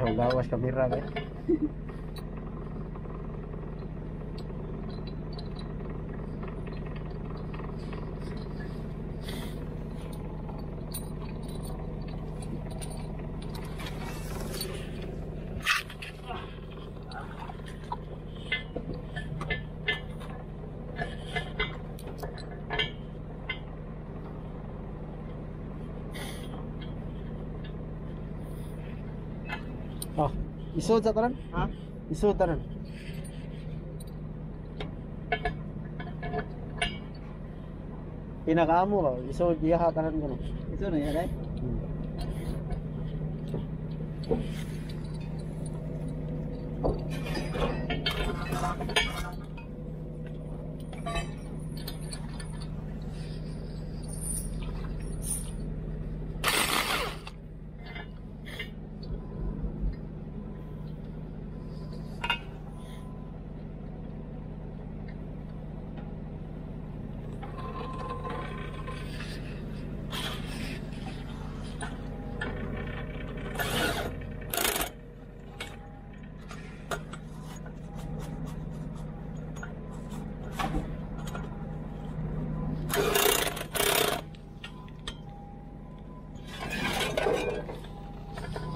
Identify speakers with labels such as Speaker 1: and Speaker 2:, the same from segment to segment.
Speaker 1: Puro gawas kamera ba? Oh, isod sa tanan?
Speaker 2: Ha?
Speaker 1: Isod tanan. Pinakaamo ba? Isod iya tanan ko no.
Speaker 2: Ito na yan, eh?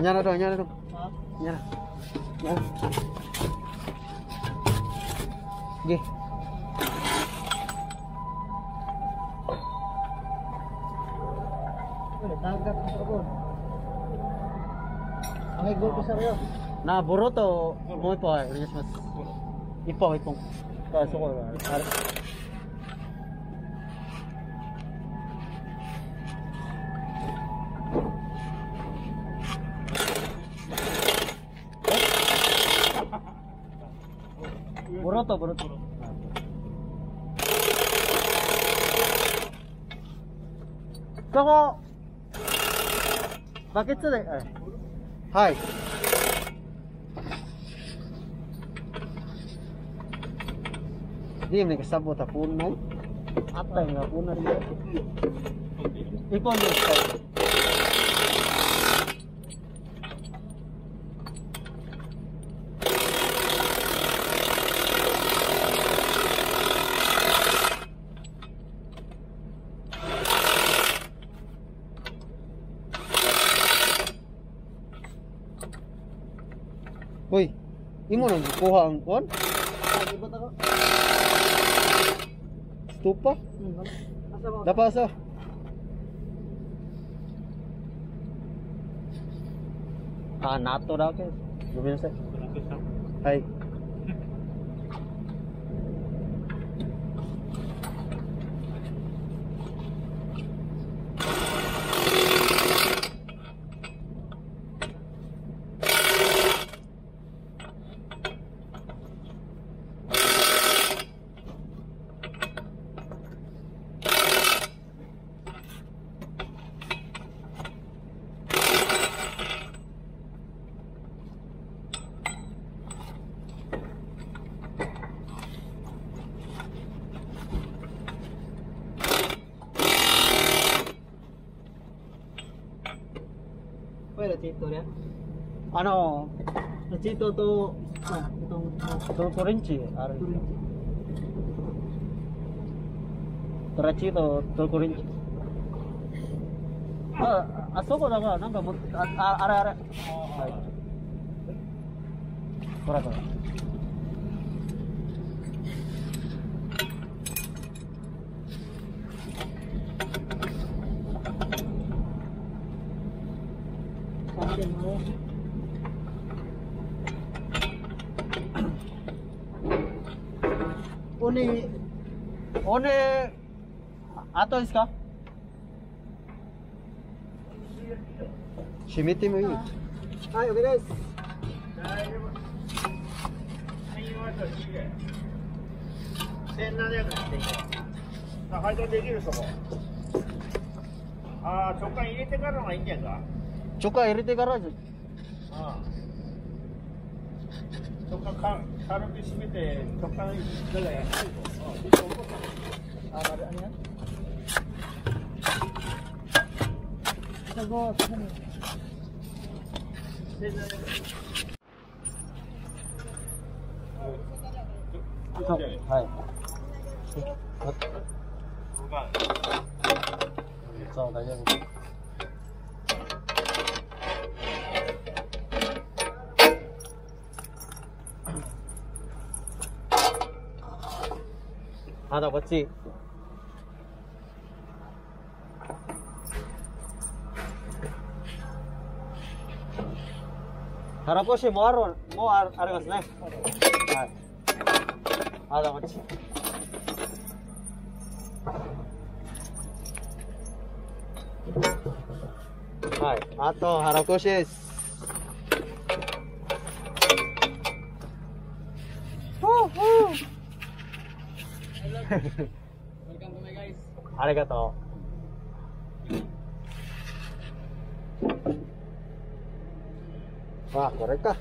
Speaker 1: Nyala dong, nyala dong.
Speaker 2: Ha?
Speaker 1: Nyala. Ya. Oke.
Speaker 2: Udah, tanggap ang sabon. Ang igol ko sa rin.
Speaker 1: Nah, buro to mo po, rinis mas. Ipo. Kaso ko. Buro to. Koko. Bakit sa Hai. Di may kasabot ta puno. Atay nga puno rin. Ipon mo sa. Uy, imo nang kuha ang kon?
Speaker 2: Ibot ako.
Speaker 1: Stupa?
Speaker 2: Asa mo?
Speaker 1: Napasa. Nato daw kay. Gawin sa. Hai.
Speaker 2: Pwede chito niya.
Speaker 1: Ano?
Speaker 2: Chito to, itong
Speaker 1: Tulkurinci.
Speaker 2: turinci.
Speaker 1: Teracito, Tulkurinci. Asoko da ga nanka ara. Hai. Kora. One atoですか? Shimite mo yun.
Speaker 2: Ay, okay guys.
Speaker 3: 1700円でいいか。配達できるそこ。ああ、直感入れてからのがいいんじゃんか。
Speaker 1: 直感入れてからじゃ。
Speaker 3: ああ。直感軽く締めて直感だからやってると。
Speaker 2: Ano yan? Sago,
Speaker 1: はい。そう、大丈夫。あとこっち。腹こしもありますね。はい。あとこっち。はい。あと腹こしです。ありがとう。あ、これか。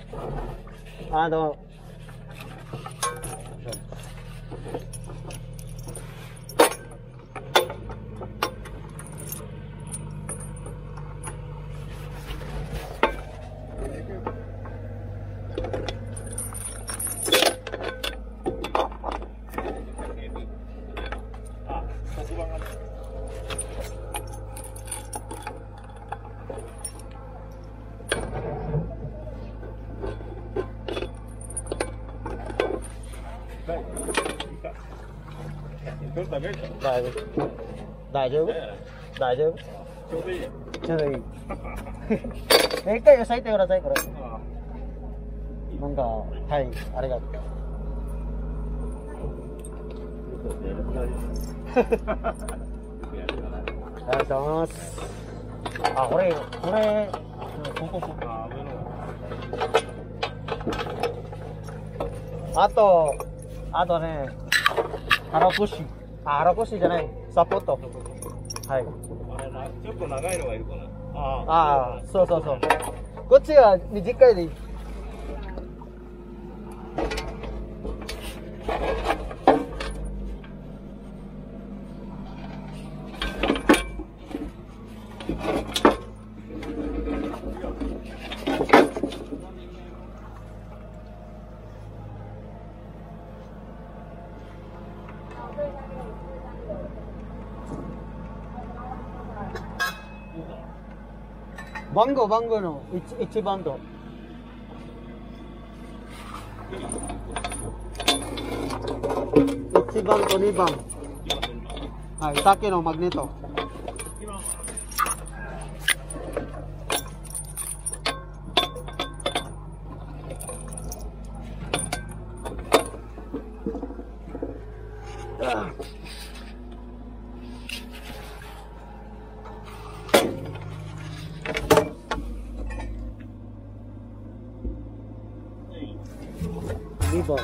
Speaker 1: 大丈夫大丈夫ちょうどいい。ちょうどいい。一回押さえてください、これ。なんか、はい、ありがとう。ありがとうございます。あ、これ、ここ。あとね、腹こしじゃない、サポート。はい。
Speaker 3: ちょっと長いのがいるかな。
Speaker 1: ああ、そう。こっちは短いでいい。番号の1番と。1番と2番。はい、さっきのマグネット。2番。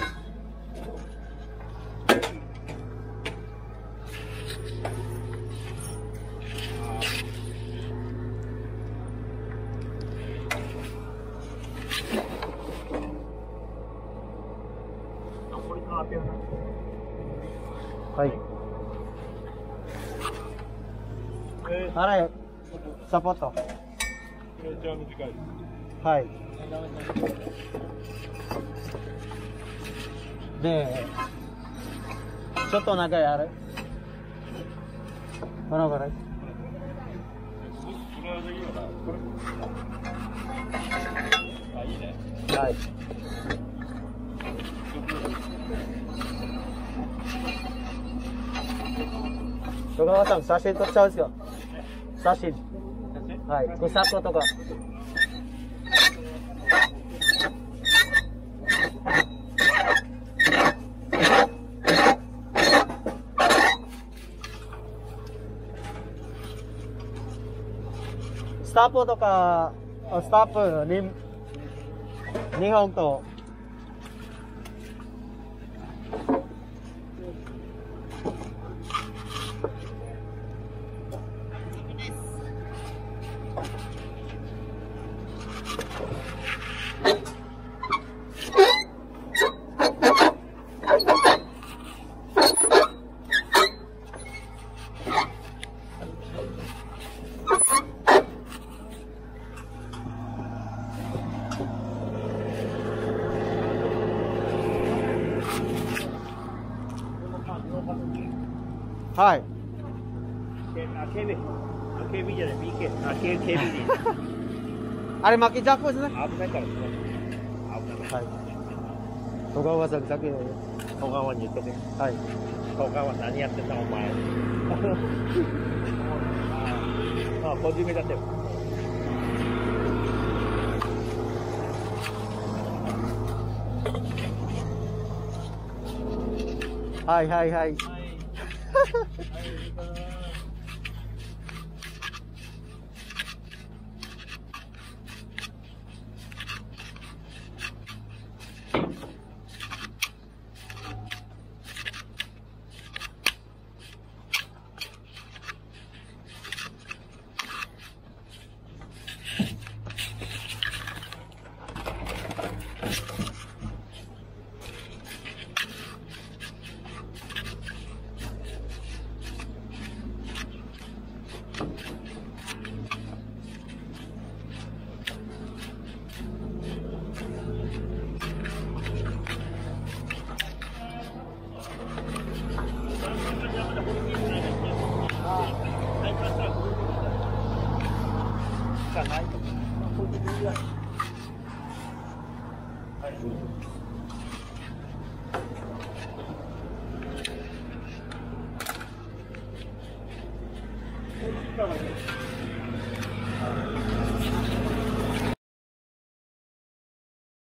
Speaker 1: はい。あれ、サポート。
Speaker 3: めっちゃ短いです。
Speaker 1: はい。で、ちょっと長いあれ。これ。
Speaker 3: これでいいよな。これ。あ、いいね。
Speaker 1: はい。徳永さん、写真撮っちゃうんですよ。写真。はい。草子とか。スタッフとか、スタッフに、日本と、はい。
Speaker 3: KB。KB じゃない、BK。KB でいい。
Speaker 1: あれ巻きジャックですね。
Speaker 3: 危ないから、危ない。
Speaker 1: はい。戸川さんだけ。
Speaker 3: 小川に言っとけ。
Speaker 1: はい。
Speaker 3: 小川何やってんだ、お前。ああ、個人目だってよ。
Speaker 1: はいはいはい。
Speaker 3: はい。